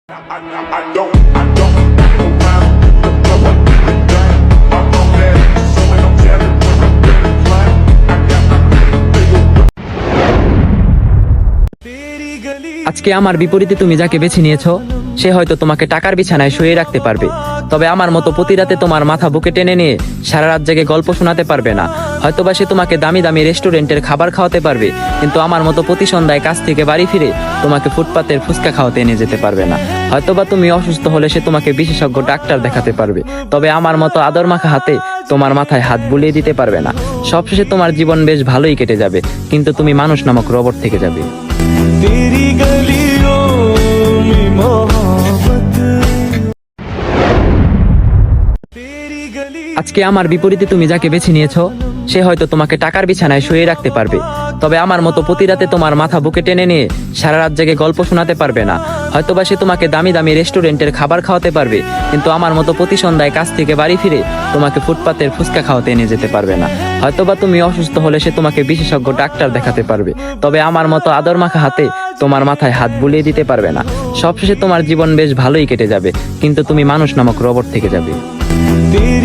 I don't fuck around. Look what you done. I'm on that, so I don't tell it when I'm really flying. I got my আজকে আমার বিপরীতে তুমি যাকে বেছে নিয়েছো সে হয়তো তোমাকে টাকার বিছানায় শুয়ে রাখতে পারবে, তবে আমার মতো প্রতি রাতে তোমার মাথা বুকে টেনে নিয়ে সারা রাত জেগে গল্প শোনাতে পারবে না। হয়তোবা সে তোমাকে দামি দামি রেস্টুরেন্টের খাবার খাওয়াতে পারবে, কিন্তু আমার মতো প্রতি সন্ধ্যায় কাজ থেকে বাড়ি ফিরে তোমাকে ফুটপাতের ফুচকা খাওয়াতে এনে যেতে পারবে না। হয়তোবা তুমি অসুস্থ হলে সে তোমাকে বিশেষজ্ঞ ডাক্তার দেখাতে পারবে, তবে আমার মতো আদর মাখা হাতে তোমার মাথায় হাত বুলিয়ে দিতে পারবে না। সবশেষে তোমার জীবন বেশ ভালোই কেটে যাবে, কিন্তু তুমি মানুষ নামক রোবট থেকে যাবে। तेरी गलियों में मोहब्बत तेरी गली আজকে আমার বিপরীতে তুমি যাকে বেছে নিয়েছো সে হয়তো তোমাকে টাকার বিছানায় শুয়ে রাখতে পারবে, তবে আমার মতো প্রতি রাতে তোমার মাথা বুকে টেনে নিয়ে সারা রাত জেগে গল্প শোনাতে পারবে না। হয়তোবা সে তোমাকে দামি দামি রেস্টুরেন্টের খাবার খাওয়াতে পারবে, কিন্তু আমার মতো প্রতি সন্ধ্যায় কাজ থেকে বাড়ি ফিরে তোমাকে ফুটপাতের ফুচকা খাওয়াতে এনে যেতে পারবে না। হয়তোবা তুমি অসুস্থ হলে সে তোমাকে বিশেষজ্ঞ ডাক্তার দেখাতে পারবে, তবে আমার মতো আদর মাখা হাতে তোমার মাথায় হাত বুলিয়ে দিতে পারবে না। সবশেষে তোমার জীবন বেশ ভালোই কেটে যাবে, কিন্তু তুমি মানুষ নামক রোবট থেকে যাবে। तेरी